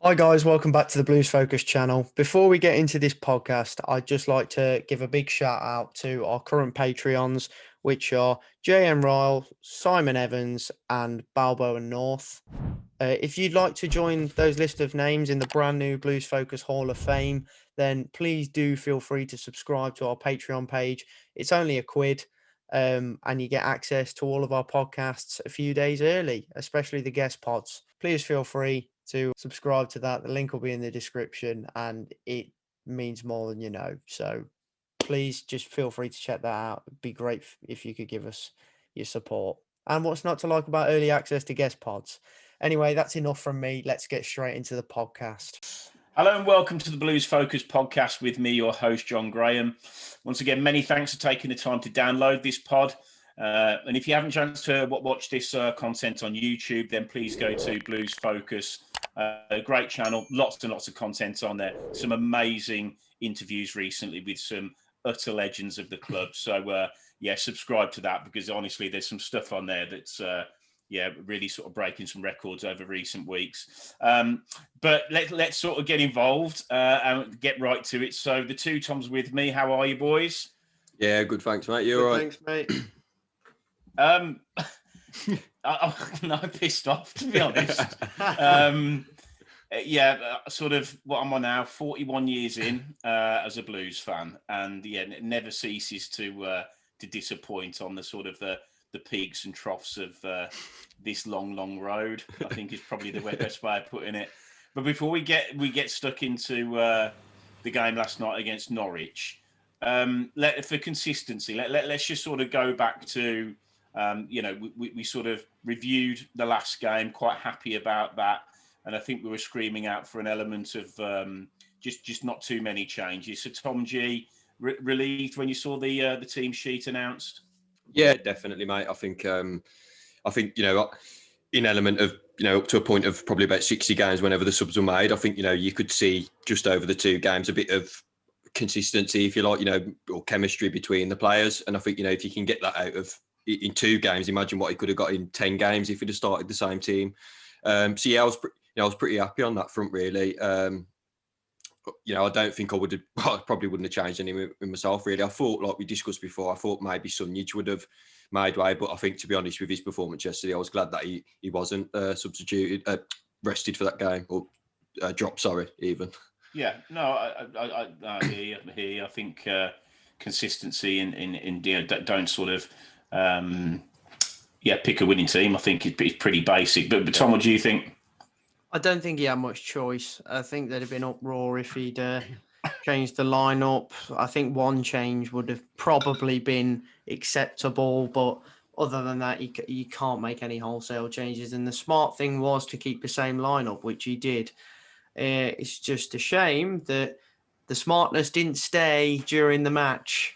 Hi guys, welcome back to the Blues Focus channel. Before we get into this podcast, I'd just like to give a big shout out to our current Patreons, which are JM Ryle, Simon Evans and Balbo and North. If you'd like to join those list of names in the brand new Blues Focus Hall of Fame, then please do feel free to subscribe to our Patreon page. It's only £1, and you get access to all of our podcasts a few days early, especially the guest pods. Please feel free to subscribe to that. The link will be in the description, and it means more than you know. So please just feel free to check that out. It'd be great if you could give us your support. And what's not to like about early access to guest pods? Anyway, that's enough from me. Let's get straight into the podcast. Hello and welcome to the Blues Focus podcast with me, your host, John Graham. Once again, many thanks for taking the time to download this pod. And if you haven't chance to watch this content on YouTube, then please go to Blues Focus. A great channel, lots and lots of content on there. Some amazing interviews recently with some utter legends of the club. So, subscribe to that because honestly, there's some stuff on there that's... really sort of breaking some records over recent weeks. But let's sort of get involved and get right to it. So the two Toms with me. How are you, boys? Yeah, good. Thanks, mate. You all right? Thanks, mate. I'm pissed off, to be honest. Sort of what I'm on now, 41 years in as a Blues fan. And it never ceases to disappoint on the sort of the peaks and troughs of this long for I think is probably the best way of putting it. But before we get stuck into the game last night against Norwich, for consistency, let's just sort of go back to we sort of reviewed the last game, quite happy about that, and I think we were screaming out for an element of just not too many changes. So Tom G, relieved when you saw the team sheet announced? Yeah, definitely, mate. I think in element of up to a point of probably about 60 games whenever the subs were made, I think you could see just over the two games a bit of consistency, if you like, or chemistry between the players. And I think if you can get that out of in 2 games, imagine what he could have got in 10 games if he'd have started the same team. I was pretty happy on that front, really. I don't think I probably wouldn't have changed anything myself, really. I thought, like we discussed before, I thought maybe Sunjic would have made way, but I think, to be honest, with his performance yesterday, I was glad that he wasn't rested for that game, or dropped, sorry, even. Yeah, no, I hear you. I think consistency in don't sort of pick a winning team. I think it's pretty basic. But Tom, what do you think? I don't think he had much choice. I think there'd have been uproar if he'd changed the lineup. I think one change would have probably been acceptable, but other than that, you can't make any wholesale changes. And the smart thing was to keep the same lineup, which he did. It's just a shame that the smartness didn't stay during the match.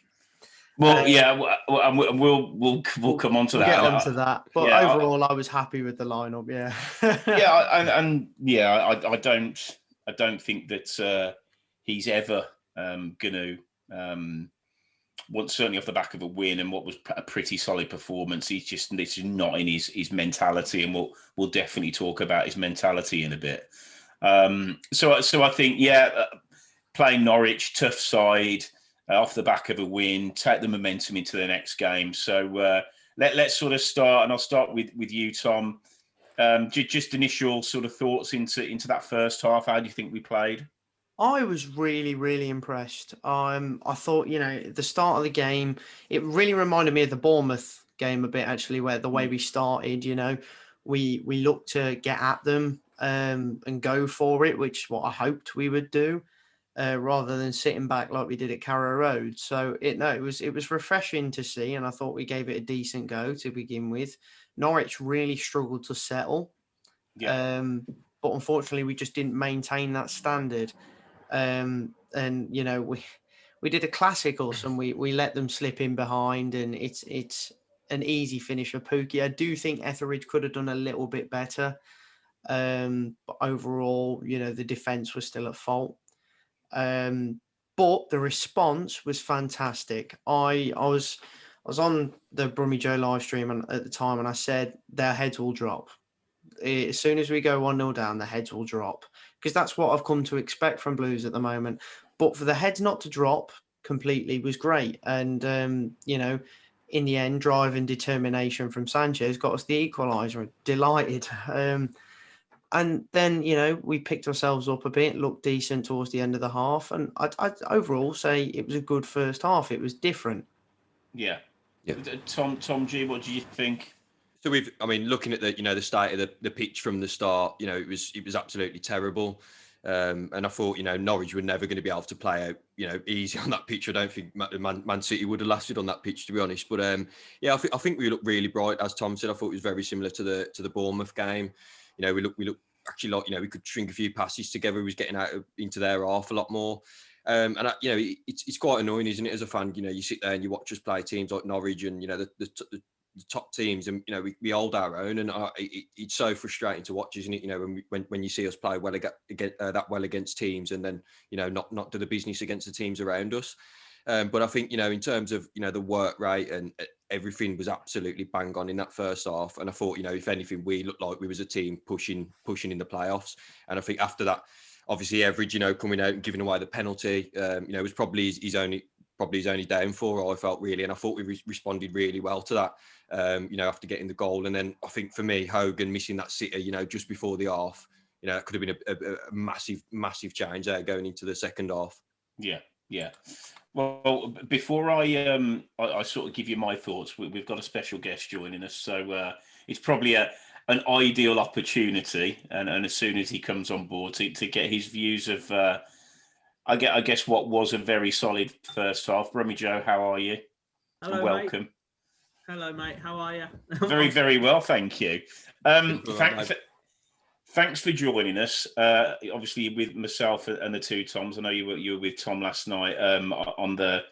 Well, we'll come on to that. Get on to that. But overall, I was happy with the lineup. Yeah. I don't think that he's ever going to certainly off the back of a win and what was a pretty solid performance. This is not in his mentality, and we'll definitely talk about his mentality in a bit. So I think playing Norwich, tough side. Off the back of a win, take the momentum into the next game. So let's sort of start, and I'll start with you, Tom. Just initial sort of thoughts into that first half. How do you think we played? I was really, really impressed. I thought, the start of the game, it really reminded me of the Bournemouth game a bit, actually, where the way we started, we looked to get at them and go for it, which is what I hoped we would do. Rather than sitting back like we did at Carrow Road. So it was refreshing to see, and I thought we gave it a decent go to begin with. Norwich really struggled to settle. Yeah. But unfortunately we just didn't maintain that standard. And we did a classic us, and we let them slip in behind, and it's an easy finish for Pookie. I do think Etheridge could have done a little bit better. But overall, the defence was still at fault. But the response was fantastic. I was on the Brummie Joe live stream at the time, and I said their heads will drop. As soon as we go 1-0 down, the heads will drop, because that's what I've come to expect from Blues at the moment. But for the heads not to drop completely was great. And, in the end, drive and determination from Sanchez got us the equaliser. Delighted. And then, we picked ourselves up a bit, looked decent towards the end of the half. And I'd overall say it was a good first half. It was different. Yeah. Yeah. Tom G, what do you think? So looking at the state of the pitch from the start, it was absolutely terrible. And I thought, Norwich were never going to be able to play out, easy on that pitch. I don't think Man City would have lasted on that pitch, to be honest. But I think we looked really bright, as Tom said. I thought it was very similar to the Bournemouth game. We looked actually like we could string a few passes together. We was getting out into their half a lot more. It's quite annoying, isn't it, as a fan? You sit there and you watch us play teams like Norwich and the top teams, and we hold our own, and it's so frustrating to watch, isn't it? When you see us play well that well against teams, and then not do the business against the teams around us. But I think in terms of the work rate and everything was absolutely bang on in that first half. And I thought if anything, we looked like we was a team pushing in the playoffs. And I think after that, obviously Everidge coming out and giving away the penalty, was probably his only downfall, I felt, really. And I thought we responded really well to that, after getting the goal. And then I think for me, Hogan missing that sitter, just before the half, it could have been a massive change there going into the second half. Yeah. Well, before I sort of give you my thoughts, we've got a special guest joining us, so it's probably an ideal opportunity, and as soon as he comes on board, to get his views of, I guess what was a very solid first half. Brummie Joe, how are you? Hello, and welcome. Mate. Hello, mate. How are you? Very, very well, thank you. Thanks for joining us. Obviously, with myself and the two Toms. I know you were with Tom last night on the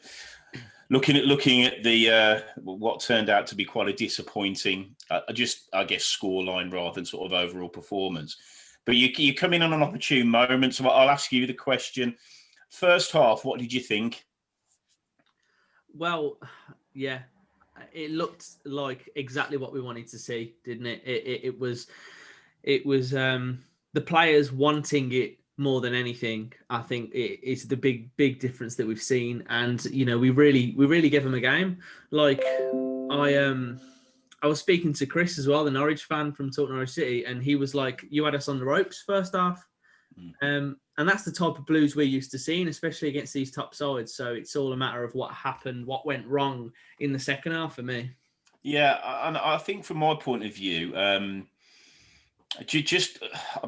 looking at the what turned out to be quite a disappointing, I guess, scoreline rather than sort of overall performance. But you come in on an opportune moment, so I'll ask you the question. First half, what did you think? Well, yeah, it looked like exactly what we wanted to see, didn't it? It was the players wanting it more than anything. I think it's the big difference that we've seen, and we really give them a game. Like I was speaking to Chris as well, the Norwich fan from Talk Norwich City, and he was like, "You had us on the ropes first half," and that's the type of Blues we're used to seeing, especially against these top sides. So it's all a matter of what happened, what went wrong in the second half for me. Yeah, and I think from my point of view, I've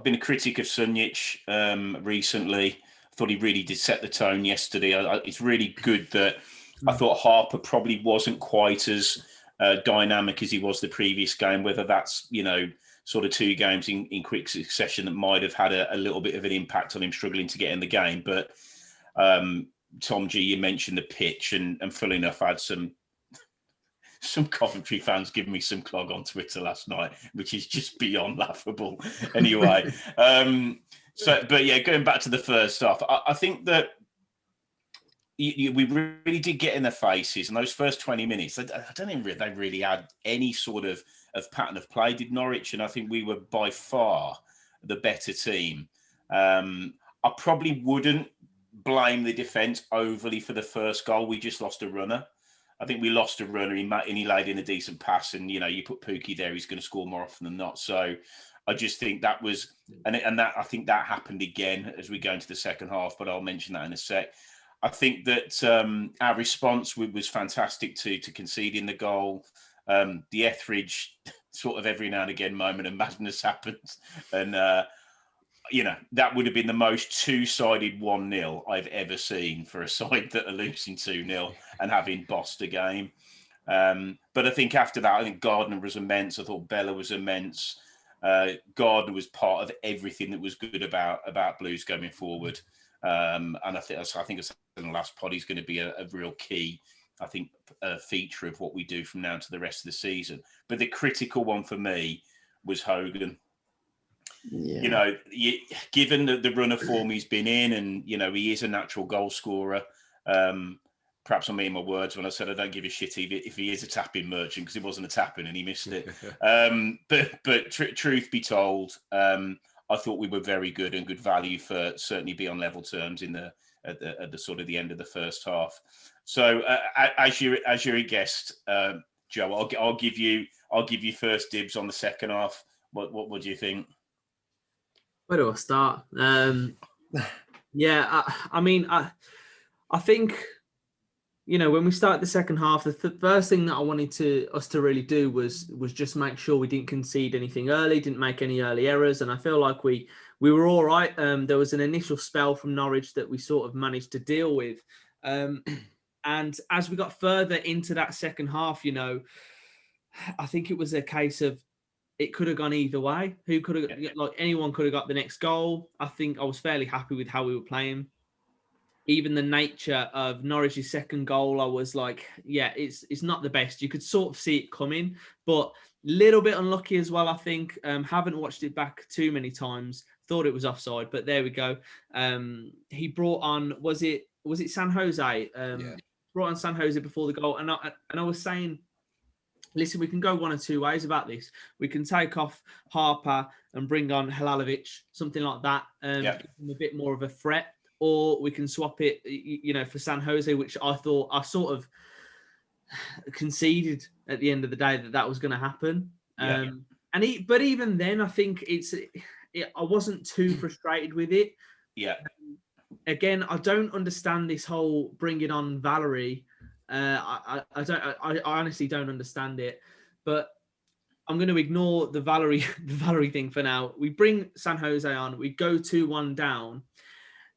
been a critic of Sunjic recently. I thought he really did set the tone yesterday. It's really good that I thought Harper probably wasn't quite as dynamic as he was the previous game, whether that's, sort of two games in quick succession that might have had a little bit of an impact on him struggling to get in the game. But Tom G, you mentioned the pitch, and funnily enough, I had some Coventry fans giving me some clog on Twitter last night, which is just beyond laughable. Anyway, but yeah, going back to the first half, I think that we really did get in their faces, and those first 20 minutes, I don't think they really had any sort of pattern of play, did Norwich, and I think we were by far the better team. I probably wouldn't blame the defence overly for the first goal. We just lost a runner. I think we lost a runner, and he laid in a decent pass, and you put Pookie there, he's going to score more often than not. So I just think that was, and that I think that happened again as we go into the second half, but I'll mention that in a sec. I think that our response was fantastic to conceding the goal. The Etheridge sort of every now and again moment of madness happens, and that would have been the most two-sided 1-0 I've ever seen for a side that are losing 2-0 and having bossed a game. But I think after that, I think Gardner was immense. I thought Bella was immense. Gardner was part of everything that was good about Blues going forward. And I think in the last pod, he's going to be a real key, I think, feature of what we do from now to the rest of the season. But the critical one for me was Hogan. Yeah. Given the run of form he's been in, and he is a natural goal scorer, perhaps I'm eating my words when I said I don't give a shit if he is a tapping merchant, because he wasn't a tapping and he missed it. But truth be told, I thought we were very good and good value for certainly be on level terms at the sort of the end of the first half. So as you're a guest, Joe, I'll give you first dibs on the second half. What do you think? Where do I start? Yeah, I think, when we started the second half, the first thing that I wanted us to really do was just make sure we didn't concede anything early, didn't make any early errors, and I feel like we were all right. There was an initial spell from Norwich that we sort of managed to deal with, and as we got further into that second half, I think it was a case of it could have gone either way. Anyone could have got the next goal. I think I was fairly happy with how we were playing. Even the nature of Norwich's second goal, I was like, yeah, it's not the best. You could sort of see it coming, but little bit unlucky as well, I think. Haven't watched it back too many times. Thought it was offside, but there we go. He brought on, was it San Jose? Brought on San Jose before the goal, and I was saying, listen, we can go one or two ways about this. We can take off Harper and bring on Halalovic, something like that, give him a bit more of a threat. Or we can swap it, for San Jose, which I thought I sort of conceded at the end of the day that was going to happen. But even then, I think I wasn't too frustrated with it. Yeah. Again, I don't understand this whole bringing on Valerie. I honestly don't understand it, but I'm going to ignore the Valerie thing for now. We bring San Jose on. We go 2-1 down.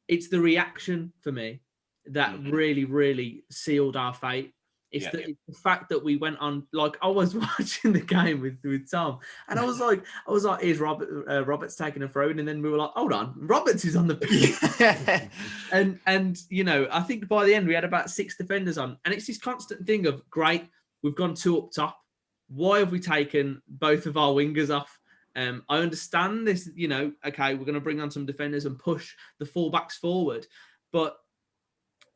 It's the reaction for me that really, really sealed our fate. It's the fact that we went on, like, I was watching the game with Tom, and I was like, here's Roberts taking a throw in, and then we were like, hold on, Roberts is on the pitch. and I think by the end we had about 6 defenders on, and it's this constant thing of, great, we've gone 2 up top. Why have we taken both of our wingers off? I understand this, okay, we're going to bring on some defenders and push the fullbacks forward, but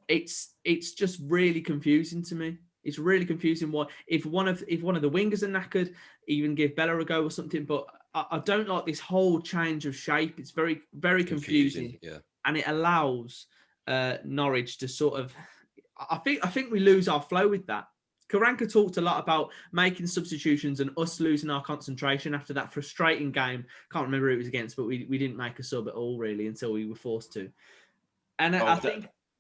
it's just really confusing to me. It's really confusing. Why, if one of the wingers are knackered, even give Bella a go or something. But I don't like this whole change of shape. It's very, very confusing. And it allows Norwich to sort of. I think we lose our flow with that. Karanka talked a lot about making substitutions and us losing our concentration after that frustrating game. Can't remember who it was against, but we didn't make a sub at all, really, until we were forced to. And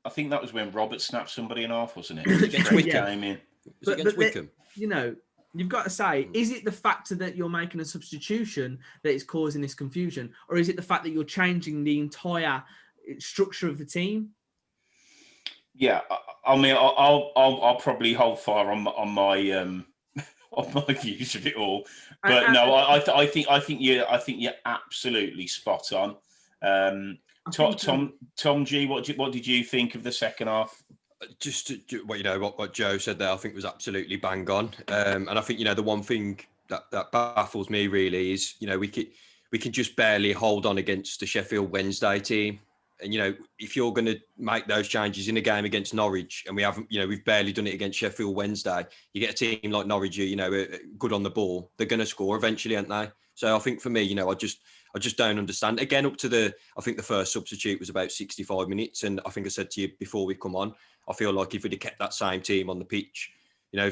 I think that was when Robert snapped somebody in half, wasn't it? It was against Wickham. Wickham. You've got to say, is it the fact that you're making a substitution that is causing this confusion, or is it the fact that you're changing the entire structure of the team? Yeah, I mean, I'll probably hold fire on my on my views of it all, but I think you're absolutely spot on. Tom G, what did you think of the second half? Just what Joe said there, I think was absolutely bang on. And I think the one thing that baffles me really is we can just barely hold on against the Sheffield Wednesday team. And, if you're going to make those changes in a game against Norwich, and we haven't, we've barely done it against Sheffield Wednesday, you get a team like Norwich, good on the ball, they're going to score eventually, aren't they? So I think for me, I just don't understand. Again, I think the first substitute was about 65 minutes. And I think I said to you before we come on, I feel like if we'd have kept that same team on the pitch,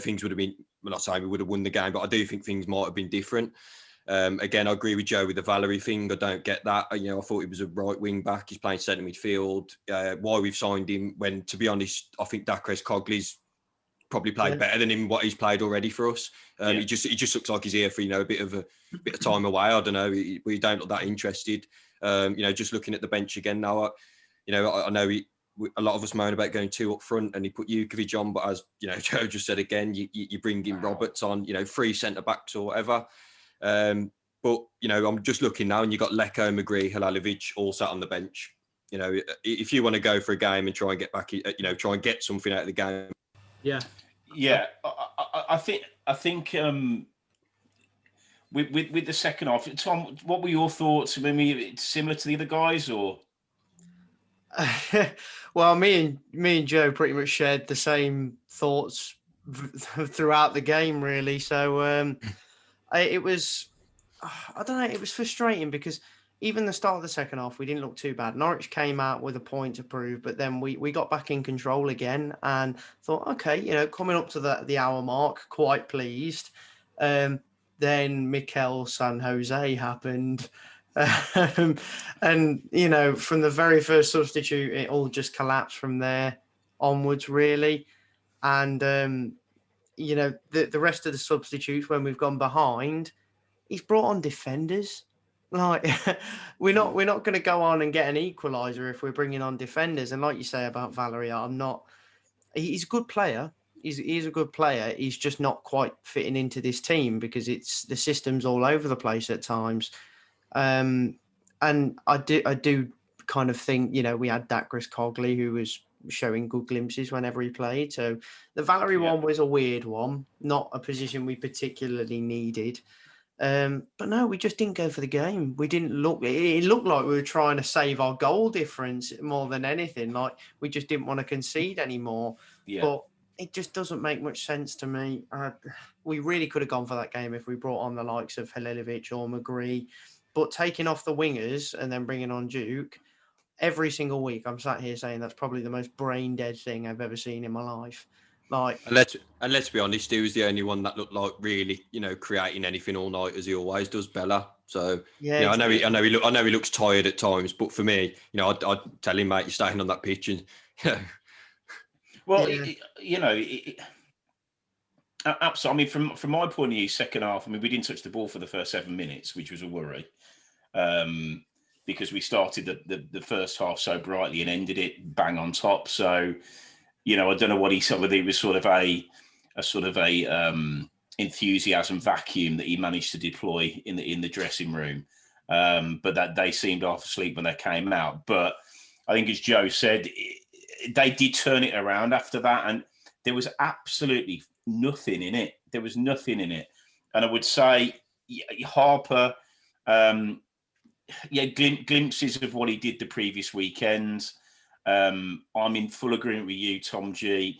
things would have been, I'm not saying we would have won the game, but I do think things might have been different. Again, I agree with Joe with the Valerie thing. I don't get that. I thought he was a right wing back. He's playing centre midfield. Why we've signed him when, to be honest, I think Dacres Cogley's probably played better than him what he's played already for us. He just looks like he's here for a bit of time away. I don't know. We don't look that interested. Just looking at the bench again now. I know a lot of us moan about going 2 up front, and he put Jukovic on, but as Joe just said again, you bring in Roberts on. 3 centre backs or whatever. But I'm just looking now, and you got Leko, McGree, Halalovic all sat on the bench. If you want to go for a game and try and get back, try and get something out of the game. Yeah. I think with the second half, Tom, what were your thoughts? I mean, similar to the other guys, or? Well, me and Joe pretty much shared the same thoughts throughout the game, really. So it was, I don't know, it was frustrating because even the start of the second half, we didn't look too bad. Norwich came out with a point to prove, but then we got back in control again and thought, okay, coming up to the hour mark, quite pleased. Then Mikel San Jose happened. Um, and, from the very first substitute, it all just collapsed from there onwards, really. And, the rest of the substitutes, when we've gone behind, he's brought on defenders. Like we're not going to go on and get an equaliser if we're bringing on defenders. And like you say about Valeria, I'm not. He's a good player. He's a good player. He's just not quite fitting into this team because it's the system's all over the place at times. And I do kind of think we had Dakris Cogley who was showing good glimpses whenever he played. So the Valerie one was a weird one, not a position we particularly needed. But no, we just didn't go for the game. We didn't look. It looked like we were trying to save our goal difference more than anything. Like we just didn't want to concede anymore. Yeah. But it just doesn't make much sense to me. We really could have gone for that game if we brought on the likes of Halilovic or McGree. But taking off the wingers and then bringing on Duke every single week, I'm sat here saying that's probably the most brain dead thing I've ever seen in my life. Like, and let's be honest, he was the only one that looked like really, creating anything all night as he always does, Bella. So yeah, I know he looks tired at times, but for me, I'd tell him, mate, you're staying on that pitch, and Well, yeah. absolutely. I mean, from my point of view, second half, I mean, we didn't touch the ball for the first 7 minutes, which was a worry, because we started the first half so brightly and ended it bang on top. So, I don't know what he said, whether it was sort of a enthusiasm vacuum that he managed to deploy in the dressing room, but that they seemed half asleep when they came out. But I think, as Joe said, they did turn it around after that, and there was absolutely nothing in it. There was nothing in it, and I would say Harper, glimpses of what he did the previous weekend. I'm in full agreement with you, Tom G.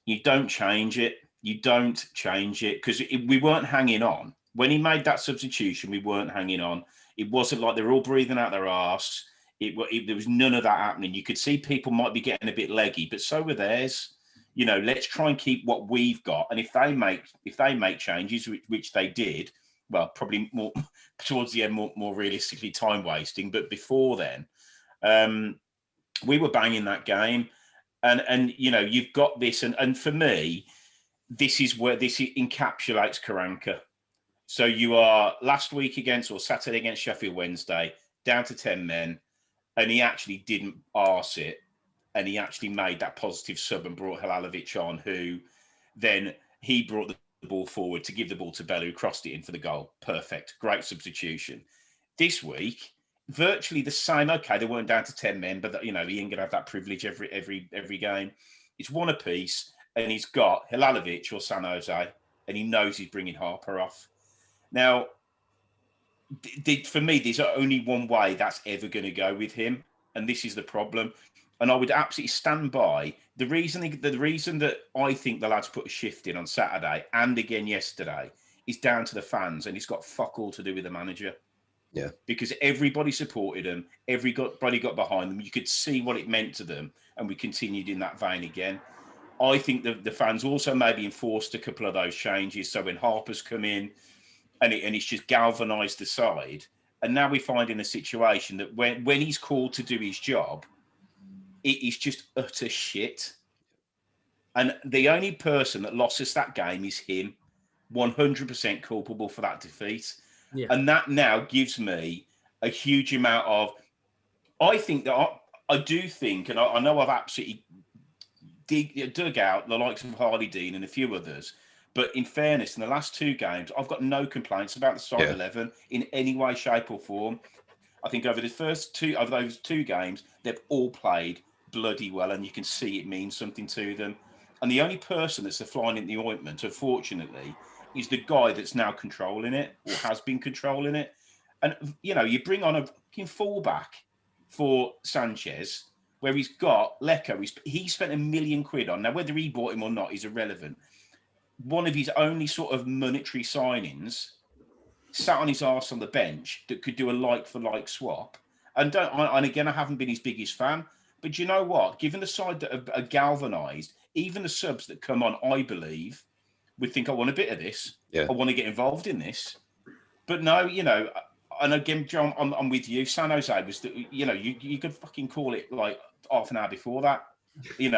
You don't change it. You don't change it because we weren't hanging on. When he made that substitution, we weren't hanging on. It wasn't like they were all breathing out their arse. There was none of that happening. You could see people might be getting a bit leggy, but so were theirs. Let's try and keep what we've got. And if they make changes, which they did, well, probably more towards the end, more realistically time wasting. But before then, we were banging that game, and you've got this, and for me, this is where this encapsulates Karanka. So you are last week Saturday against Sheffield Wednesday, down to 10 men, and he actually didn't arse it, and he actually made that positive sub and brought Halilovic on, who then he brought the ball forward to give the ball to Bell, who crossed it in for the goal. Perfect, great substitution. This week, virtually the same. Okay, they weren't down to 10 men, but he ain't gonna have that privilege every game. It's one apiece, and he's got Halilovic or San Jose, and he knows he's bringing Harper off. Now, for me, there's only one way that's ever going to go with him, and this is the problem. And I would absolutely stand by the reason that I think the lads put a shift in on Saturday and again yesterday is down to the fans, and it's got fuck all to do with the manager. Yeah, because everybody supported them, everybody got behind them. You could see what it meant to them, and we continued in that vein again. I think the fans also maybe enforced a couple of those changes. So when Harper's come in, and it's just galvanised the side, and now we find in a situation that when he's called to do his job, it is just utter shit. And the only person that lost us that game is him, 100% culpable for that defeat. Yeah. And that now gives me a huge amount of, I think that I do think, and I know I've absolutely dug out the likes of Harley Dean and a few others, but in fairness, in the last two games, I've got no complaints about the starting 11 in any way, shape or form. I think over those two games, they've all played bloody well, and you can see it means something to them. And the only person that's the fly in the ointment, unfortunately, is the guy that's now controlling it or has been controlling it. And, you bring on a fullback for Sanchez, where he's got Lecco. He spent £1 million on. Now, whether he bought him or not is irrelevant. One of his only sort of monetary signings sat on his arse on the bench that could do a like-for-like swap. And again, I haven't been his biggest fan. But you know what? Given the side that are galvanised, even the subs that come on, I believe, would think, I want a bit of this. Yeah. I want to get involved in this. But no, and again, John, I'm with you. San Jose was, you could fucking call it like half an hour before that. You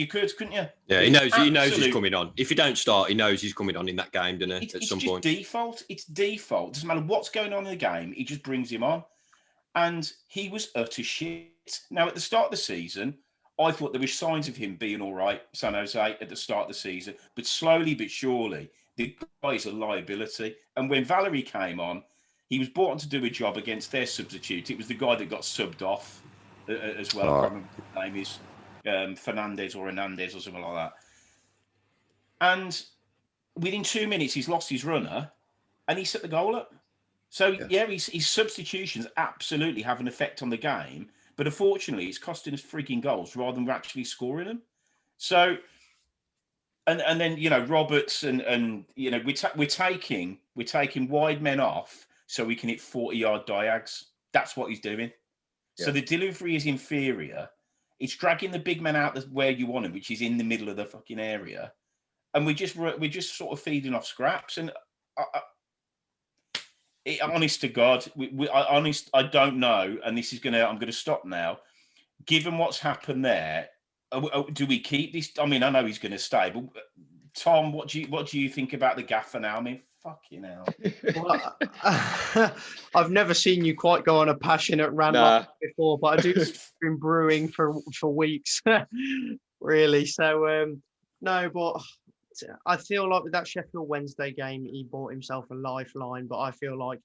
could, couldn't you? Yeah, he knows he's coming on. If you don't start, he knows he's coming on in that game, doesn't he? At some point. It's default. Doesn't matter what's going on in the game. He just brings him on. And he was utter shit. Now, at the start of the season, I thought there were signs of him being all right, San Jose, at the start of the season. But slowly but surely, the guy's a liability. And when Valerie came on, he was brought on to do a job against their substitute. It was the guy that got subbed off as well. I can't remember what his name is. Fernandez or Hernandez or something like that. And within 2 minutes, he's lost his runner and he set the goal up. So, his substitutions absolutely have an effect on the game. But unfortunately, it's costing us freaking goals rather than we're actually scoring them. So, and then, Roberts and we're taking wide men off so we can hit 40-yard diags. That's what he's doing. Yeah. So the delivery is inferior. It's dragging the big men out where you want them, which is in the middle of the fucking area. And we're just sort of feeding off scraps. And honest to God, I don't know. And I'm going to stop now. Given what's happened there, do we keep this? I mean, I know he's going to stay, but Tom, what do you think about the gaffer now? I mean, fucking hell. Well, I've never seen you quite go on a passionate rant like before, but I do been brewing for weeks, really. So no, but I feel like with that Sheffield Wednesday game, he bought himself a lifeline. But I feel like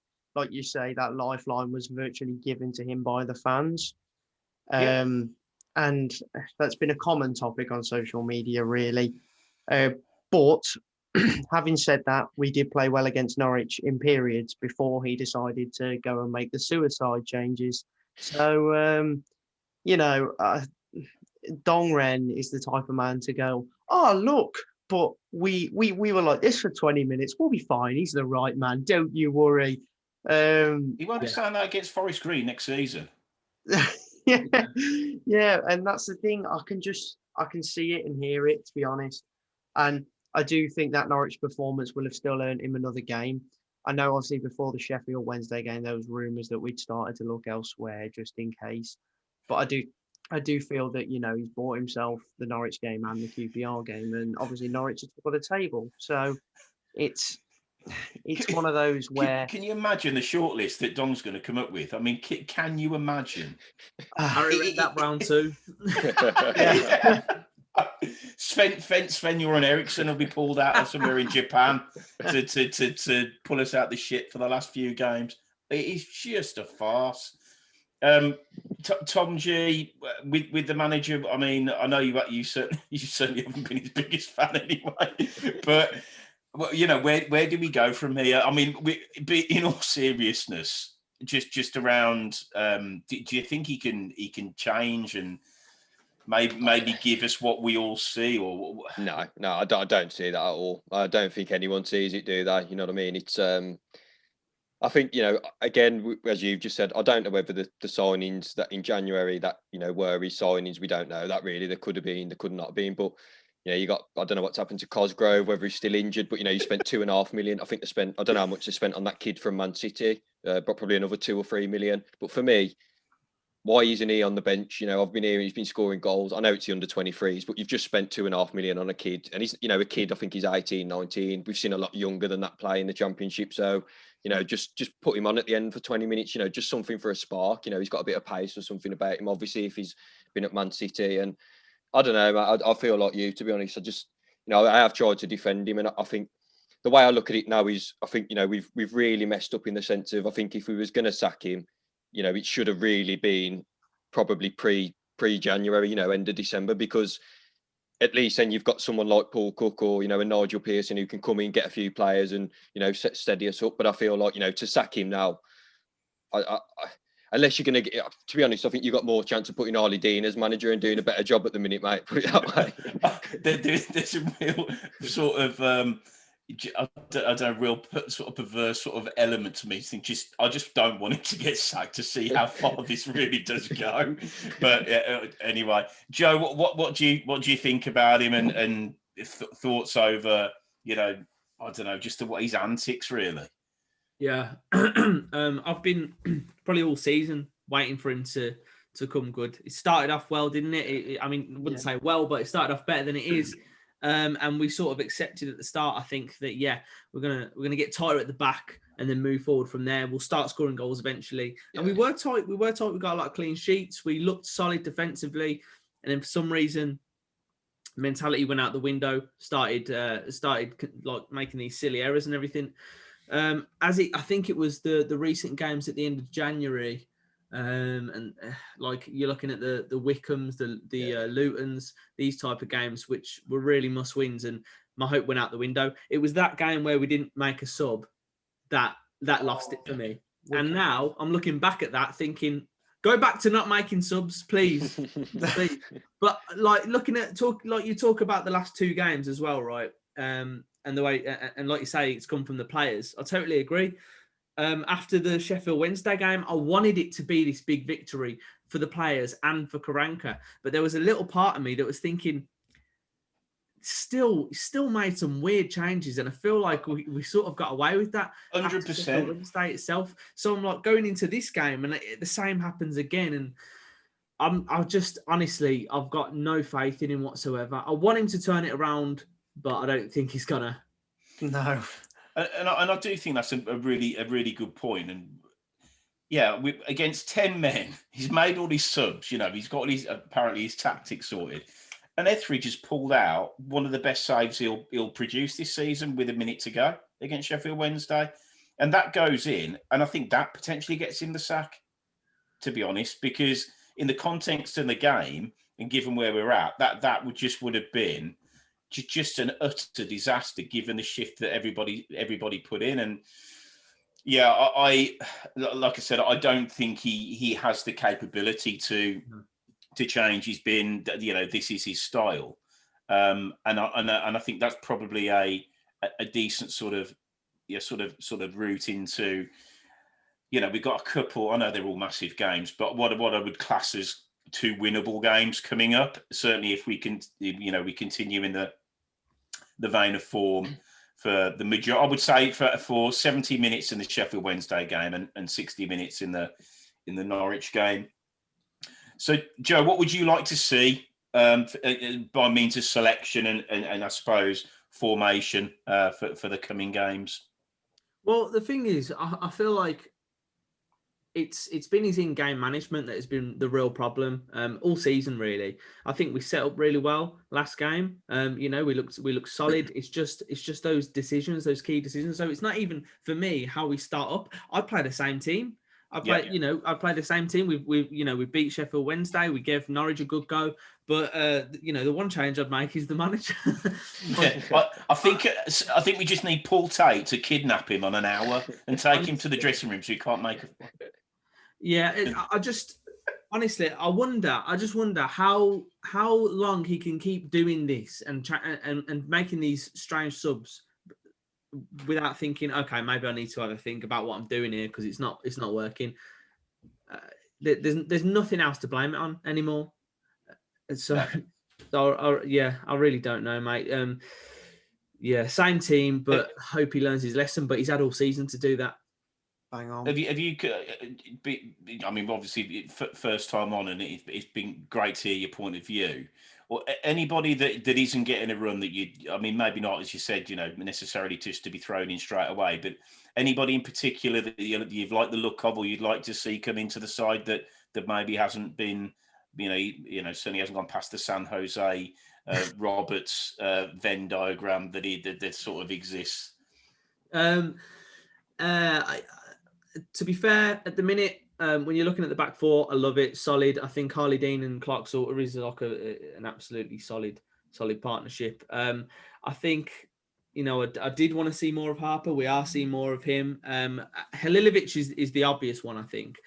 you say, that lifeline was virtually given to him by the fans. And that's been a common topic on social media, really. But having said that, we did play well against Norwich in periods before he decided to go and make the suicide changes. So, Dongren is the type of man to go, oh, look, but we were like this for 20 minutes. We'll be fine. He's the right man. Don't you worry. He won't be saying that against Forest Green next season. Yeah, and that's the thing. I can see it and hear it, to be honest. And I do think that Norwich performance will have still earned him another game. I know, obviously, before the Sheffield Wednesday game, there was rumours that we'd started to look elsewhere just in case. But I do feel that, he's bought himself the Norwich game and the QPR game, and obviously Norwich is top of the table. So it's one of those where... Can you imagine the shortlist that Dom's going to come up with? I mean, can you imagine? Harry read that round too. Sven-Göran Eriksson will be pulled out of somewhere in Japan to pull us out the shit for the last few games. It is just a farce. Tom G, with the manager, I mean, I know you certainly haven't been his biggest fan anyway, but where do we go from here? I mean, in all seriousness, just around, do you think he can change and maybe give us what we all see? Or no, I don't see that at all. I don't think anyone sees it, do they? You know what I mean? It's I think, again, as you've just said, I don't know whether the signings that in January that, were his signings, we don't know that really. There could have been, there could not have been, but you got, I don't know what's happened to Cosgrove, whether he's still injured, but you spent 2.5 million. I think I don't know how much they spent on that kid from Man City, but probably another 2 or 3 million. But for me, why isn't he on the bench? I've been hearing he's been scoring goals. I know it's the under 23s, but you've just spent 2.5 million on a kid. And he's, a kid, I think he's 18, 19. We've seen a lot younger than that play in the Championship. So, just put him on at the end for 20 minutes, just something for a spark. He's got a bit of pace or something about him, obviously, if he's been at Man City. And I don't know, I feel like you, to be honest. I just, I have tried to defend him. And I think the way I look at it now is, I think, we've really messed up in the sense of, I think if we was going to sack him, it should have really been probably pre-January, end of December, because at least then you've got someone like Paul Cook or, a Nigel Pearson who can come in, get a few players and, steady us up. But I feel like, to sack him now, unless you're going to get, to be honest, I think you've got more chance of putting Harley Dean as manager and doing a better job at the minute, mate. Put it that way. There's a real sort of I don't know, real sort of perverse sort of element to me. I just don't want him to get sacked to see how far this really does go. But anyway, Joe, what do you think about him and thoughts over, I don't know, just what his antics really? Yeah, I've been probably all season waiting for him to come good. It started off well, didn't it? I wouldn't say well, but it started off better than it is. And we sort of accepted at the start, I think, that we're gonna get tighter at the back and then move forward from there. We'll start scoring goals eventually. Yeah. And we were tight. We got a lot of clean sheets. We looked solid defensively, and then for some reason, mentality went out the window. Started like making these silly errors and everything. I think it was the recent games at the end of January, and like you're looking at the Wickhams, the Lutons, these type of games, which were really must wins, and my hope went out the window. It was that game where we didn't make a sub that lost it for me. And now I'm looking back at that thinking, go back to not making subs, please. Please. But like you talk about the last two games as well, right? And the way, and like you say, it's come from the players. I totally agree. After the Sheffield Wednesday game, I wanted it to be this big victory for the players and for Karanka. But there was a little part of me that was thinking, still made some weird changes. And I feel like we sort of got away with that. 100%. Wednesday itself. So I'm like going into this game and the same happens again. And I've got no faith in him whatsoever. I want him to turn it around, but I don't think he's gonna. No, and I do think that's a really good point. And yeah, against 10 men, he's made all these subs. He's got apparently his tactics sorted. And Etheridge has pulled out one of the best saves he'll produce this season with a minute to go against Sheffield Wednesday, and that goes in. And I think that potentially gets him the sack, to be honest, because in the context of the game and given where we're at, that would have been just an utter disaster given the shift that everybody put in. And yeah, I like I said, I don't think he has the capability to change. He's been, this is his style, and I think that's probably a decent sort of route into. We've got a couple. I know they're all massive games, but what I would class as two winnable games coming up. Certainly, if we can, we continue in the vein of form for the major. I would say for 70 minutes in the Sheffield Wednesday game and 60 minutes in the Norwich game. So, Joe, what would you like to see by means of selection and I suppose formation for the coming games? Well, the thing is, I feel like it's been his in-game management that has been the real problem all season, really. I think we set up really well last game. We looked solid. It's just those decisions, those key decisions. So it's not even for me how we start up. I play the same team. I play the same team. We beat Sheffield Wednesday. We gave Norwich a good go. But the one change I'd make is the manager. I think we just need Paul Tate to kidnap him on an hour and take him to the dressing room so he can't make. Yeah, I just wonder how long he can keep doing this and making these strange subs without thinking, okay, maybe I need to have a think about what I'm doing here because it's not working. There's nothing else to blame it on anymore. So I really don't know, mate. Same team, but hope he learns his lesson. But he's had all season to do that. Bang on. Have you? Obviously, first time on, and it's been great to hear your point of view. Or anybody that isn't getting a run that maybe not, as you said, necessarily just to be thrown in straight away, but anybody in particular that you've liked the look of, or you'd like to see come into the side that maybe hasn't been, certainly hasn't gone past the San Jose Roberts Venn diagram that sort of exists. To be fair, at the minute, when you're looking at the back four, I love it. Solid. I think Harley Dean and Clark Salter is like an absolutely solid partnership. I think, I did want to see more of Harper. We are seeing more of him. Halilovic is the obvious one, I think.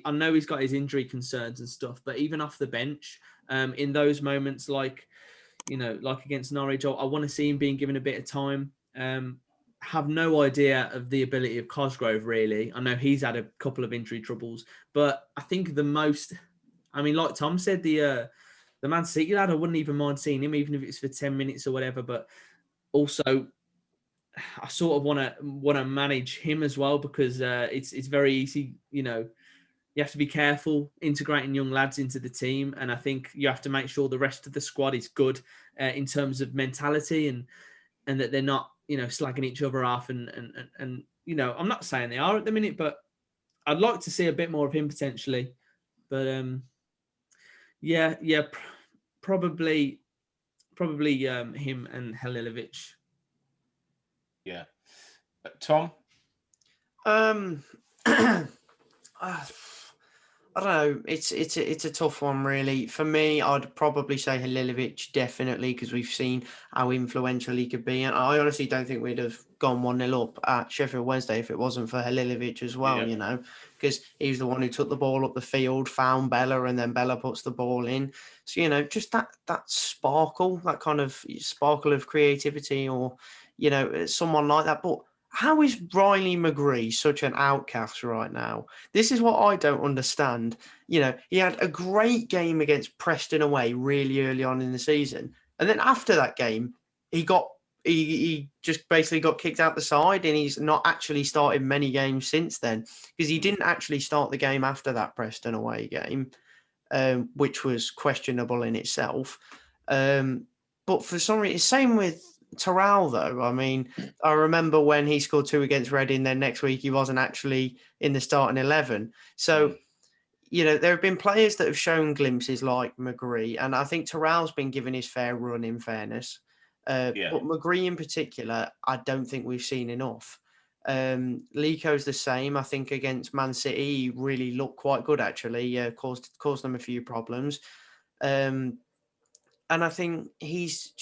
I know he's got his injury concerns and stuff, but even off the bench, in those moments like against Norwich, I want to see him being given a bit of time. Have no idea of the ability of Cosgrove, really. I know he's had a couple of injury troubles, but I think like Tom said, the Man City lad, I wouldn't even mind seeing him, even if it's for 10 minutes or whatever. But also, I sort of want to manage him as well, because it's very easy. You have to be careful integrating young lads into the team, and I think you have to make sure the rest of the squad is good in terms of mentality and that they're not slagging each other off and I'm not saying they are at the minute, but I'd like to see a bit more of him potentially. But probably him and Halilovic. Yeah. Tom? I don't know. It's a tough one, really. For me, I'd probably say Halilovic, definitely, because we've seen how influential he could be. And I honestly don't think we'd have gone 1-0 up at Sheffield Wednesday if it wasn't for Halilovic as well, because he was the one who took the ball up the field, found Bella, and then Bella puts the ball in. So, just that sparkle, that kind of sparkle of creativity, or, someone like that. But how is Riley McGree such an outcast right now? This is what I don't understand. He had a great game against Preston away really early on in the season. And then after that game, he just basically got kicked out the side, and he's not actually started many games since then, because he didn't actually start the game after that Preston away game, which was questionable in itself. But for some reason, same with Terrell, though. I mean, I remember when he scored 2 against Reading, then next week he wasn't actually in the starting 11. So, there have been players that have shown glimpses like McGree, and I think Terrell's been given his fair run, in fairness. But McGree in particular, I don't think we've seen enough. Lico's the same. I think against Man City, he really looked quite good, actually. Caused them a few problems. And I think he's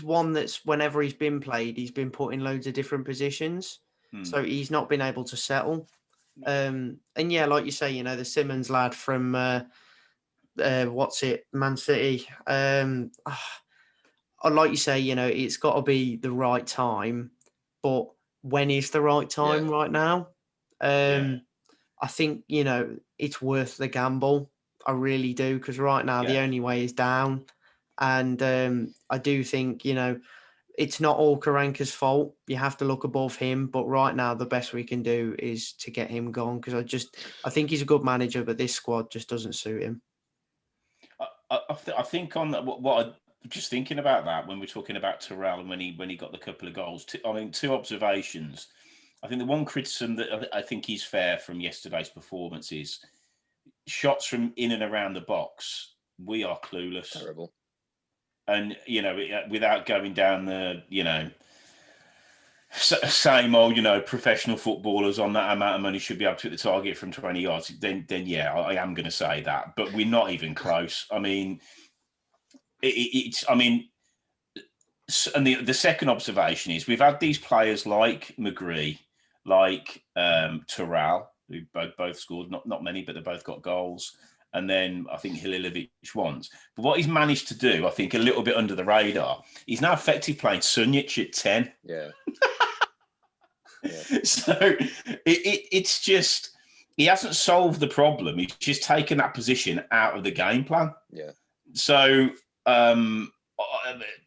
one that's, whenever he's been played, he's been put in loads of different positions. So he's not been able to settle. And yeah, like you say, the Simmons lad from, Man City. Like you say, it's got to be the right time. But when is the right time right now? I think, it's worth the gamble. I really do, because right now the only way is down. And I do think, it's not all Karanka's fault. You have to look above him. But right now, the best we can do is to get him gone, because I think he's a good manager, but this squad just doesn't suit him. I think on that, what I just thinking about that when we're talking about Terrell and when he got the couple of goals. 2 observations. I think the one criticism that I think is fair from yesterday's performance is shots from in and around the box. We are clueless. Terrible. And, without going down the, same old, professional footballers on that amount of money should be able to hit the target from 20 yards, then yeah, I am going to say that. But we're not even close. I mean, and the second observation is we've had these players like McGree, like Terrell, who both scored, not many, but they both got goals. And then I think Halilovic once. But what he's managed to do, I think, a little bit under the radar, he's now effectively playing Sunjic at 10. Yeah. So it's just, he hasn't solved the problem. He's just taken that position out of the game plan. Yeah. So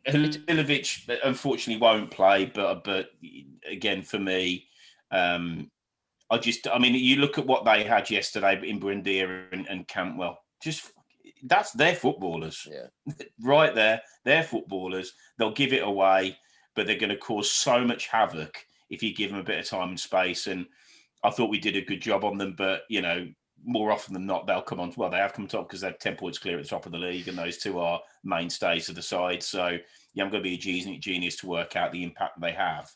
Halilovic unfortunately won't play, but again, for me, you look at what they had yesterday in Buendia and Cantwell. That's their footballers. Yeah. Right there, they're footballers. They'll give it away, but they're going to cause so much havoc if you give them a bit of time and space. And I thought we did a good job on them, but more often than not, they'll come on. Well, they have come top because they're 10 points clear at the top of the league, and those 2 are mainstays of the side. So yeah, I'm going to be a genius to work out the impact they have.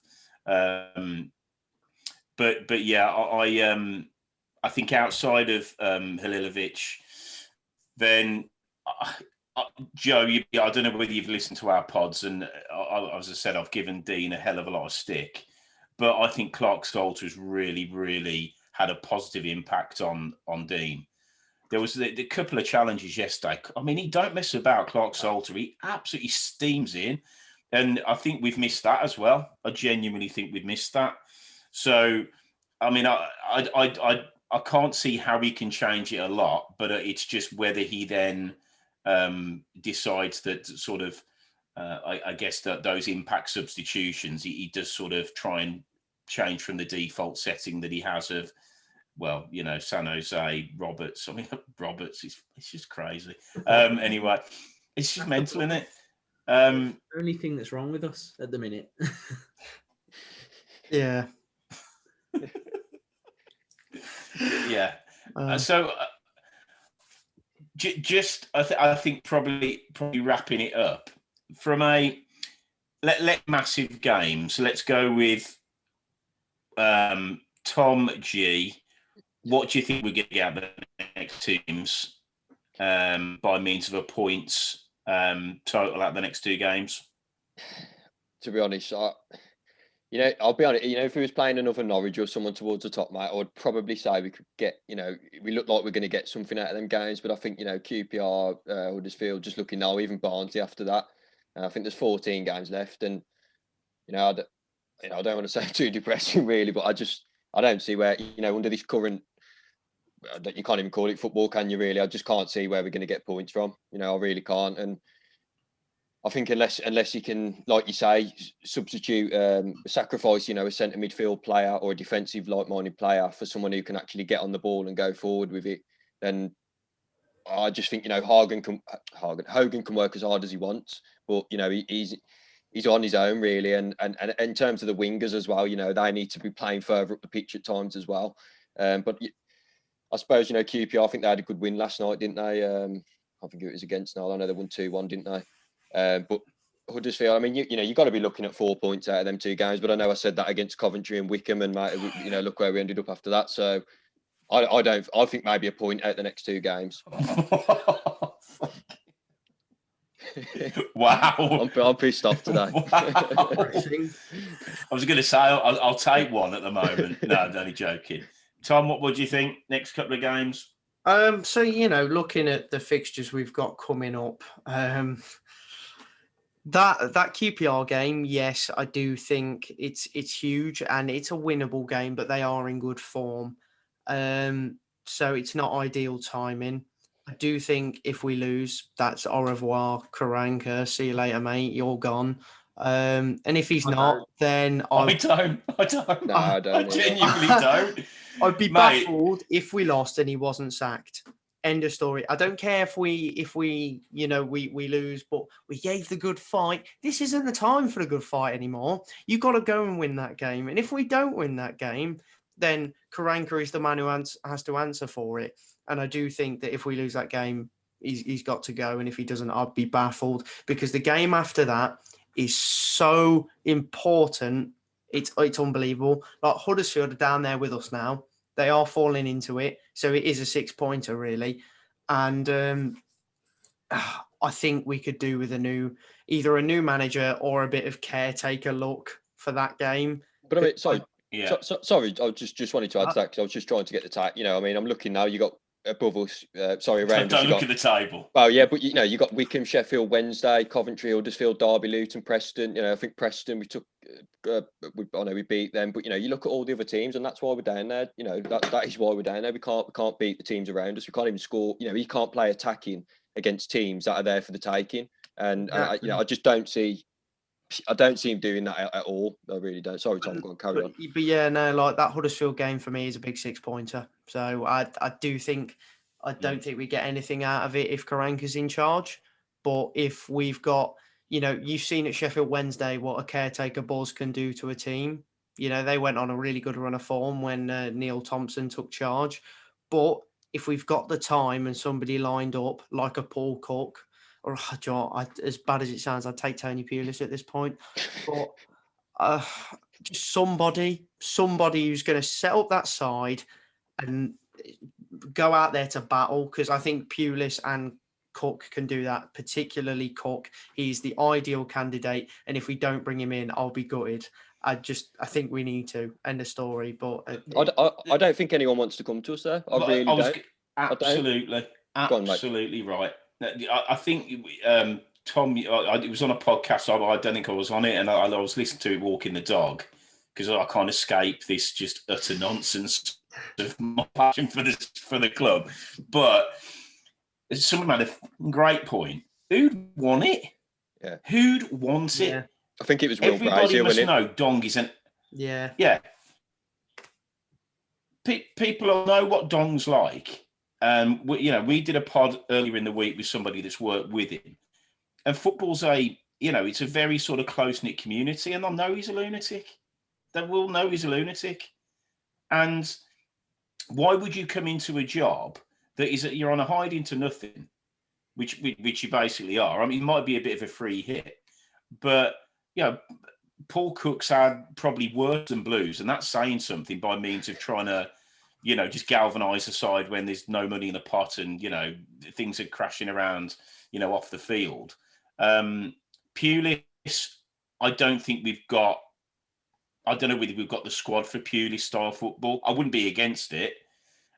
But yeah, I think outside of Halilovic, then Joe, I don't know whether you've listened to our pods, and as I said, I've given Dean a hell of a lot of stick, but I think Clark Salter has really, really had a positive impact on Dean. There was the couple of challenges yesterday. I mean, he don't mess about, Clark Salter. He absolutely steams in, and I think we've missed that as well. I genuinely think we've missed that. So, I mean, I can't see how he can change it a lot, but it's just whether he then decides that sort of, I guess that those impact substitutions, he does sort of try and change from the default setting that he has of, well, you know, San Jose, Roberts. I mean, Roberts, it's just crazy. Anyway, it's just mental, isn't it? The only thing that's wrong with us at the minute. Yeah. Yeah. So just I think probably wrapping it up from a let massive games. Let's go with Tom G. What do you think we're going to get out of the next teams by means of a points total out of the next two games? To be honest, I'll be honest. If we was playing another Norwich or someone towards the top, mate, I would probably say we could get. We look like we're going to get something out of them games. But I think QPR, Huddersfield, just looking now, even Barnsley after that. I think there's 14 games left, and I don't want to say too depressing, really, but I don't see where under this current. You can't even call it football, can you? Really, I just can't see where we're going to get points from. I really can't, and I think unless you can, like you say, substitute, sacrifice, a centre midfield player or a defensive like-minded player for someone who can actually get on the ball and go forward with it, then I just think Hogan can work as hard as he wants, but he's on his own really, and in terms of the wingers as well, they need to be playing further up the pitch at times as well. But I suppose QPR, I think they had a good win last night, didn't they? I think it was against Null. I know they won 2-1, didn't they? But Huddersfield, I mean, you've got to be looking at 4 points out of them two games. But I know I said that against Coventry and Wickham, and look where we ended up after that. So I think maybe a point out the next two games. Wow, I'm pissed off today. Wow. I was going to say I'll take one at the moment. No, I'm only joking. Tom, what do you think next couple of games? So looking at the fixtures we've got coming up, that QPR game, yes, I do think it's huge and it's a winnable game, but they are in good form. So it's not ideal timing. I do think if we lose, that's au revoir, Karanka. See you later, mate. You're gone. And if he's not, then I don't. No, I don't. I genuinely don't. I'd be baffled if we lost and he wasn't sacked. End of story. I don't care if we lose, but we gave the good fight. This isn't the time for the good fight anymore. You've got to go and win that game. And if we don't win that game, then Karanka is the man who has to answer for it. And I do think that if we lose that game, he's got to go. And if he doesn't, I'd be baffled, because the game after that is so important. It's unbelievable. Like Huddersfield are down there with us now. They are falling into it. So it is a 6-pointer, really. And I think we could do with either a new manager or a bit of caretaker look for that game. But I mean, sorry, I just wanted to add to that, because I was just trying to get the tag. I mean, I'm looking now, you got above us, around us. Don't look at the table. Oh yeah, but you got Wickham, Sheffield Wednesday, Coventry, Huddersfield, Derby, Luton, Preston. I think Preston we took. I know we beat them, but you look at all the other teams, and that's why we're down there. That is why we're down there. We can't beat the teams around us. We can't even score. We can't play attacking against teams that are there for the taking. And I just don't see. I don't see him doing that at all. I really don't. Sorry, Tom, go on, carry on. But yeah, no, like that Huddersfield game for me is a big 6-pointer. So I don't think we get anything out of it if Karanka's in charge. But if we've got, you've seen at Sheffield Wednesday what a caretaker buzz can do to a team. They went on a really good run of form when Neil Thompson took charge. But if we've got the time and somebody lined up like a Paul Cook, or as bad as it sounds, I'd take Tony Pulis at this point. But just somebody who's going to set up that side and go out there to battle, because I think Pulis and Cook can do that, particularly Cook. He's the ideal candidate. And if we don't bring him in, I'll be gutted. I think we need to end the story. But I don't think anyone wants to come to us there. I don't. Absolutely right. I think Tom, it was on a podcast. I don't think I was on it, and I was listening to it walking the dog because I can't escape this just utter nonsense of my passion for the club. But someone made a great point. Who'd want it? Yeah. Who'd want it? I think it was Will Everybody Brazier, must wasn't it? know Dong is an... Yeah. People know what Dong's like. We did a pod earlier in the week with somebody that's worked with him. And football's it's a very sort of close-knit community, and they'll know he's a lunatic. They will know he's a lunatic. And why would you come into a job that you're on a hiding to nothing, which you basically are? I mean, it might be a bit of a free hit, but Paul Cook's had probably worse than Blues, and that's saying something by means of trying to, just galvanise the side when there's no money in the pot and things are crashing around, off the field. Pulis, I don't think we've got. I don't know whether we've got the squad for Pulis style football. I wouldn't be against it,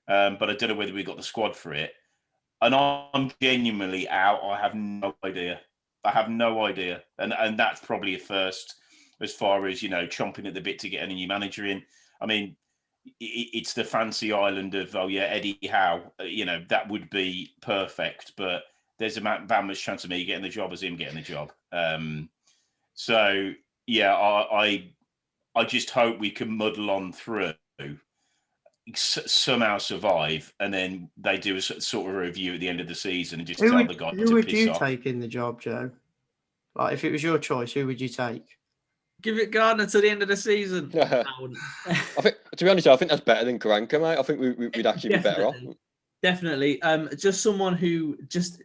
but I don't know whether we've got the squad for it. And I'm genuinely out. I have no idea. And that's probably a first as far as, chomping at the bit to get a new manager in. I mean, it's the fancy island of, Eddie Howe. That would be perfect. But there's about much chance of me getting the job as him getting the job. I just hope we can muddle on through, somehow survive, and then they do a sort of review at the end of the season and just tell the guy to piss off. Who would you take in the job, Joe? Like, if it was your choice, who would you take? Give it Gardner to the end of the season. I think, to be honest, I think that's better than Karanka, mate. I think we'd actually be better off. Definitely. Just someone who just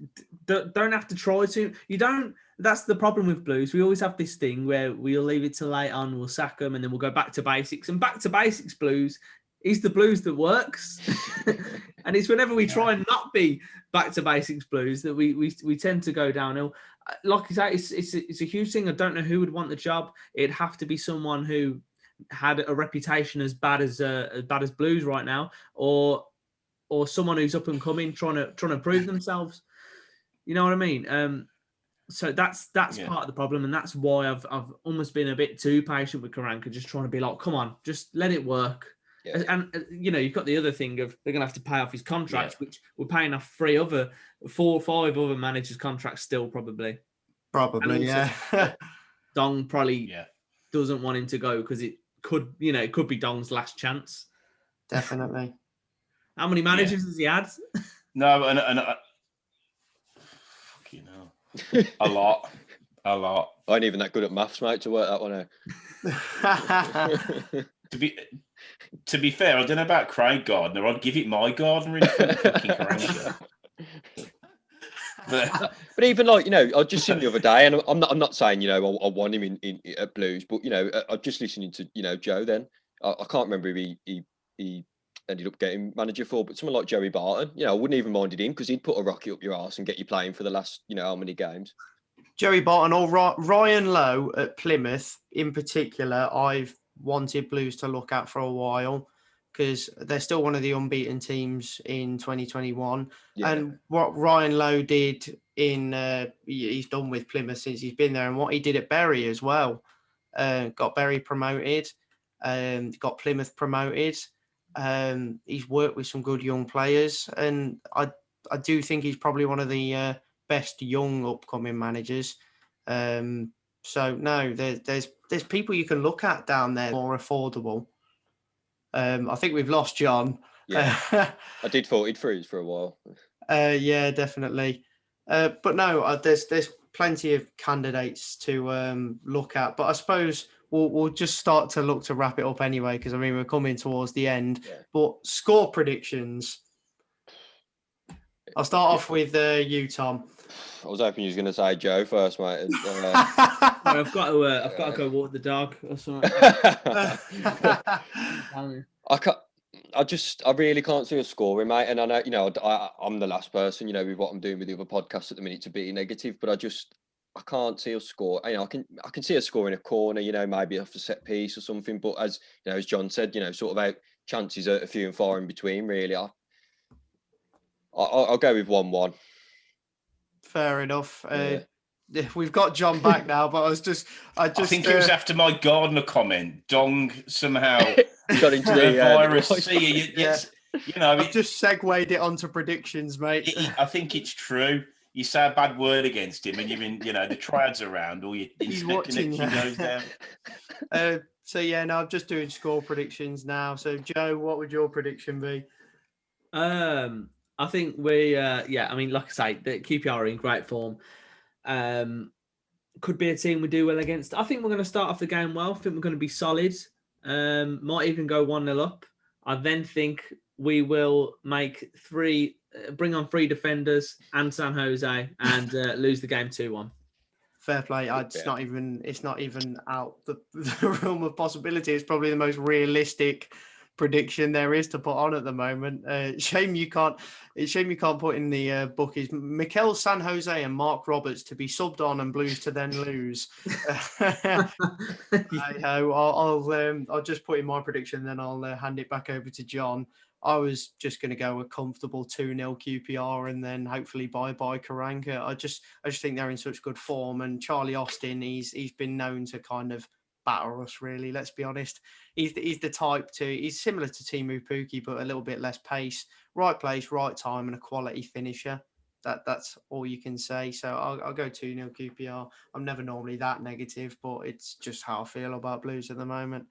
don't have to try to. You don't. That's the problem with Blues. We always have this thing where we'll leave it till late on, we'll sack them, and then we'll go back to basics. And back to basics Blues is the Blues that works. And it's whenever we try and not be back to basics Blues that we tend to go downhill. Like you say, it's a huge thing. I don't know who would want the job. It'd have to be someone who had a reputation as bad as Blues right now, or someone who's up and coming, trying to prove themselves. You know what I mean? So that's part of the problem, and that's why I've almost been a bit too patient with Karanka, just trying to be like, come on, just let it work. Yeah. And you've got the other thing of they're going to have to pay off his contracts, which we're paying off 4 or 5 other managers' contracts still probably. Yeah. Dong probably doesn't want him to go because it could be Dong's last chance. Definitely. How many managers has he had? No, and fucking hell. A lot. I ain't even that good at maths, mate, to work that one out. To be fair, I don't know about Craig Gardner. I'd give it my Gardner in front of fucking Karanka. But even like, I just seen the other day, and I'm not saying, I want him in at Blues, but I'm just listening to Joe. Then I can't remember if he ended up getting manager for, but someone like Joey Barton, I wouldn't even minded him because he'd put a rocket up your arse and get you playing for the last, how many games. Joey Barton or Ryan Lowe at Plymouth in particular, I've wanted Blues to look at for a while because they're still one of the unbeaten teams in 2021. Yeah. And what Ryan Lowe did he's done with Plymouth since he's been there, and what he did at Bury as well, got Bury promoted, got Plymouth promoted. He's worked with some good young players, and I do think he's probably one of the best young upcoming managers. So no, there's people you can look at down there more affordable. I think we've lost John. Yeah, I did thought he'd freeze for a while. Yeah, definitely. But no, there's plenty of candidates to look at. But I suppose we'll just start to look to wrap it up anyway, because I mean we're coming towards the end. Yeah. But score predictions. I'll start off with you, Tom. I was hoping you was going to say Joe first, mate. I've got to go walk the dog or something. I really can't see us scoring, mate. And I know, I'm the last person, with what I'm doing with the other podcasts at the minute to be negative, but I can't see us score. I can see us scoring a corner, maybe off a set piece or something. But as John said, sort of out chances are few and far in between, really. I'll go with 1-1. Fair enough. Yeah. We've got John back now, but I think it was after my Gardner comment. Dong somehow got into the virus. I've just segued it onto predictions, mate. I think it's true. You say a bad word against him, and you're in, the triads around, or your internet connection goes down. I'm just doing score predictions now. So, Joe, what would your prediction be? I think we, like I say, the QPR are in great form. Could be a team we do well against. I think we're going to start off the game well. I think we're going to be solid. Might even go 1-0 up. I then think we will bring on 3 defenders and San Jose and lose the game 2-1. Fair play. It's not even out the realm of possibility. It's probably the most realistic prediction there is to put on at the moment. Shame you can't put in the bookies Mikel San Jose and Mark Roberts to be subbed on and Blues to then lose. I'll just put in my prediction, then I'll hand it back over to John. I was just going to go a comfortable 2-0 QPR and then hopefully bye Karanka. I just think they're in such good form, and Charlie Austin, he's been known to kind of batter us, really. Let's be honest. He's the type he's similar to Timu Pukki, but a little bit less pace, right place, right time, and a quality finisher. That's all you can say. So I'll go 2-0 QPR. I'm never normally that negative, but it's just how I feel about Blues at the moment.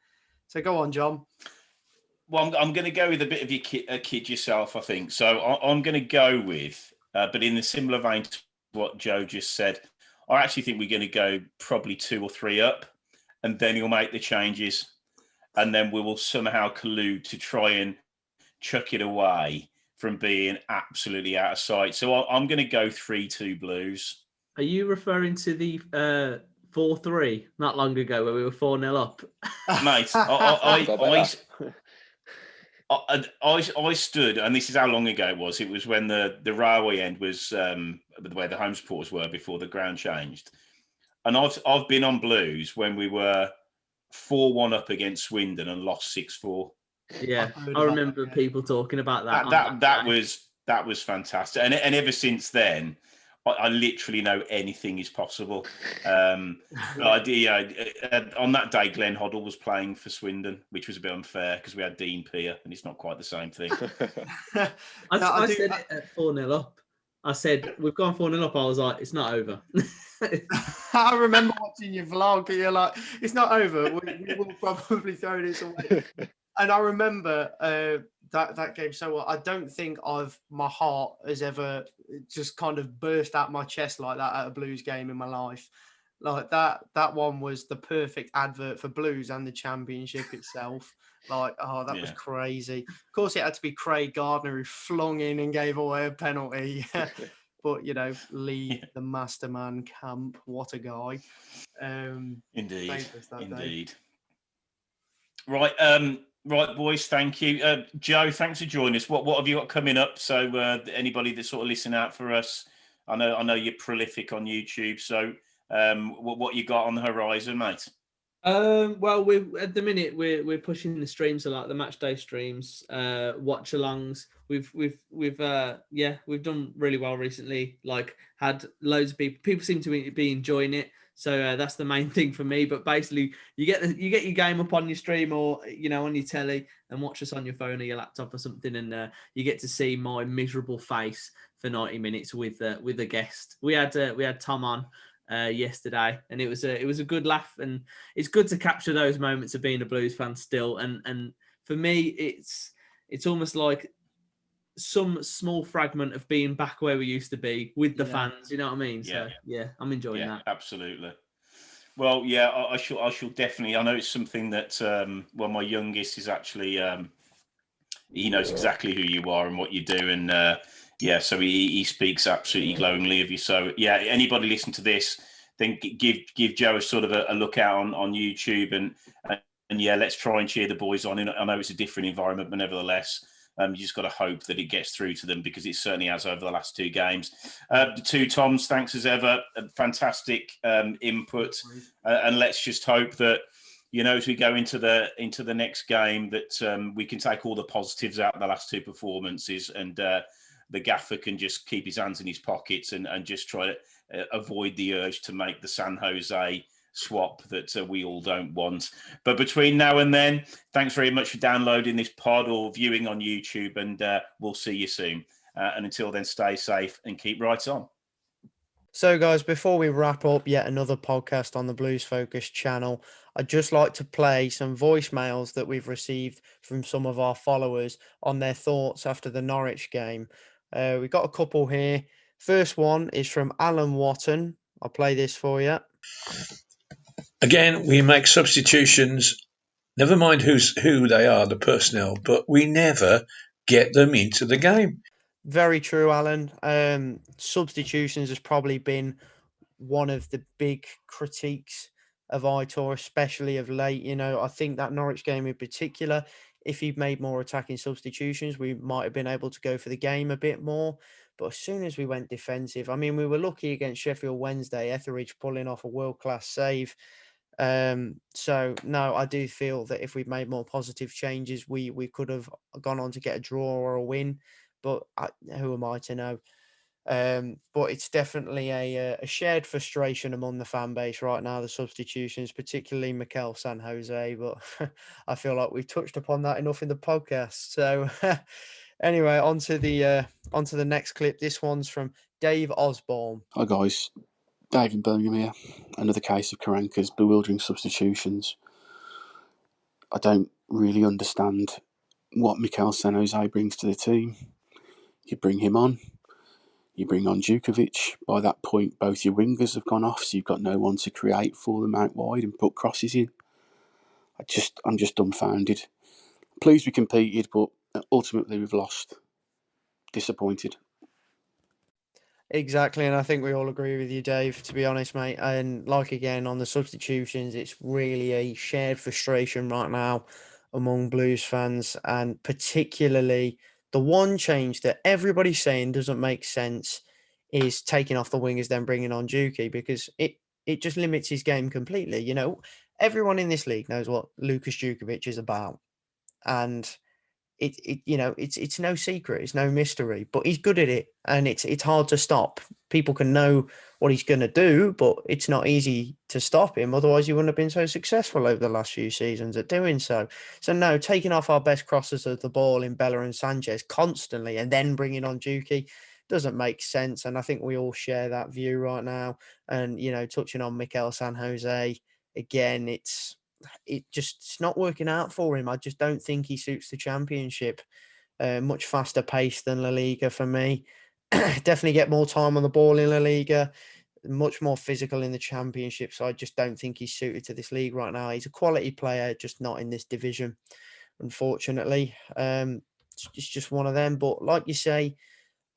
So go on, John. Well, I'm going to go with a bit of your kid yourself, I think. So I'm going to go with, but in a similar vein to what Joe just said, I actually think we're going to go probably 2 or 3 up, and then he'll make the changes, and then we will somehow collude to try and chuck it away from being absolutely out of sight. So I'm going to go 3-2 Blues. Are you referring to the 4-3 not long ago where we were 4-0 up? Mate, I stood, and this is how long ago it was. It was when the railway end was where the home supporters were before the ground changed. And I've been on Blues when we were 4-1 up against Swindon and lost 6-4. Yeah, I remember people talking about that. That was fantastic, and ever since then, I literally know anything is possible. On that day, Glenn Hoddle was playing for Swindon, which was a bit unfair because we had Dean Peer, and it's not quite the same thing. I said it at 4-0 up. I said, we've gone 4-0 up. I was like, it's not over. I remember watching your vlog, and you're like, it's not over. We will probably throw this away. And I remember that game so well. I don't think my heart has ever just kind of burst out my chest like that at a Blues game in my life. Like that one was the perfect advert for Blues and the championship itself. Like, that was crazy. Of course, it had to be Craig Gardner who flung in and gave away a penalty. But, Lee, the masterman Camp, what a guy. Indeed. Day. Right, boys, thank you. Joe, thanks for joining us. What have you got coming up? So anybody that's sort of listening out for us, I know you're prolific on YouTube. So what you got on the horizon, mate? Well, at the minute we're pushing the streams a lot, the match day streams, watch alongs. We've done really well recently. Like, had loads of people seem to be enjoying it. So that's the main thing for me. But basically, you get your game up on your stream or on your telly and watch us on your phone or your laptop or something, and you get to see my miserable face for 90 minutes with a guest. We had Tom on yesterday, and it was a good laugh, and it's good to capture those moments of being a Blues fan still. And for me, it's almost like some small fragment of being back where we used to be with the fans. You know what I mean? So I'm enjoying that. Absolutely. Well, I shall definitely. I know it's something that my youngest is actually he knows exactly who you are and what you do, and so he speaks absolutely glowingly of you. So anybody listen to this, then give Joe a sort of a look out on YouTube, and yeah, let's try and cheer the boys on. I know it's a different environment, but nevertheless, you just got to hope that it gets through to them, because it certainly has over the last 2 games. The 2 Toms, thanks as ever. Fantastic input. And let's just hope that, as we go into the next game, that we can take all the positives out of the last 2 performances, and the gaffer can just keep his hands in his pockets and just try to avoid the urge to make the San Jose swap that we all don't want. But between now and then, thanks very much for downloading this pod or viewing on YouTube, and we'll see you soon. And until then, stay safe and keep right on. So, guys, before we wrap up yet another podcast on the Blues Focus channel, I'd just like to play some voicemails that we've received from some of our followers on their thoughts after the Norwich game. We've got a couple here. First one is from Alan Watton. I'll play this for you. Again, we make substitutions. Never mind who they are, the personnel, but we never get them into the game. Very true, Alan. Substitutions has probably been one of the big critiques of Aitor, especially of late. I think that Norwich game in particular, if he'd made more attacking substitutions, we might have been able to go for the game a bit more. But as soon as we went defensive, I mean, we were lucky against Sheffield Wednesday, Etheridge pulling off a world-class save. So no, I do feel that if we'd made more positive changes, we could have gone on to get a draw or a win. But who am I to know? But it's definitely a shared frustration among the fan base right now, the substitutions, particularly Mikel San Jose. But I feel like we've touched upon that enough in the podcast. So anyway, on to the next clip. This one's from Dave Osborne. Hi guys, Dave in Birmingham here. Another case of Karanka's bewildering substitutions. I don't really understand what Mikel San Jose brings to the team. You bring him on, you bring on Djukovic. By that point, both your wingers have gone off, so you've got no one to create for them out wide and put crosses in. I'm just dumbfounded. Pleased we competed, but ultimately we've lost. Disappointed. Exactly, and I think we all agree with you, Dave, to be honest, mate. And like again, on the substitutions, it's really a shared frustration right now among Blues fans, and particularly the one change that everybody's saying doesn't make sense is taking off the wingers, then bringing on Juki, because it just limits his game completely. Everyone in this league knows what Lukas Djukovic is about, and it's no secret, it's no mystery, but he's good at it, and it's hard to stop. People can know what he's going to do, but it's not easy to stop him. Otherwise, he wouldn't have been so successful over the last few seasons at doing so. So no, taking off our best crossers of the ball in Bella and Sanchez constantly and then bringing on Juki doesn't make sense. And I think we all share that view right now. And, touching on Mikel San Jose, again, it's not working out for him. I just don't think he suits the Championship. Much faster pace than La Liga for me. Definitely get more time on the ball in La Liga. Much more physical in the Championship. So I just don't think he's suited to this league right now. He's a quality player, just not in this division, unfortunately. It's just one of them. But like you say,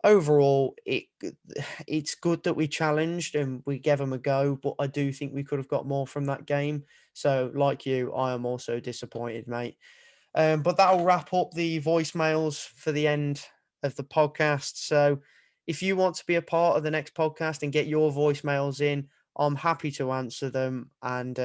overall, it's good that we challenged and we gave them a go, but I do think we could have got more from that game. So like you, I am also disappointed, mate. But that'll wrap up the voicemails for the end of the podcast. So if you want to be a part of the next podcast and get your voicemails in, I'm happy to answer them. And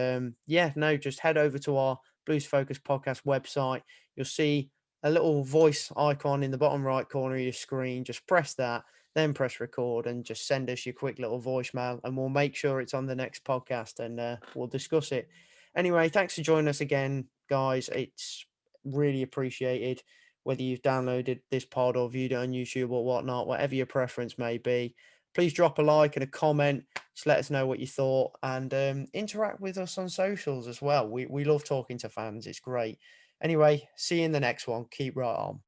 just head over to our Blues Focus podcast website. You'll see a little voice icon in the bottom right corner of your screen. Just press that, then press record, and just send us your quick little voicemail, and we'll make sure it's on the next podcast, and we'll discuss it. Anyway, thanks for joining us again, guys. It's really appreciated, whether you've downloaded this pod or viewed it on YouTube or whatnot, whatever your preference may be. Please drop a like and a comment. Just let us know what you thought, and interact with us on socials as well. We love talking to fans. It's great. Anyway, see you in the next one. Keep right on.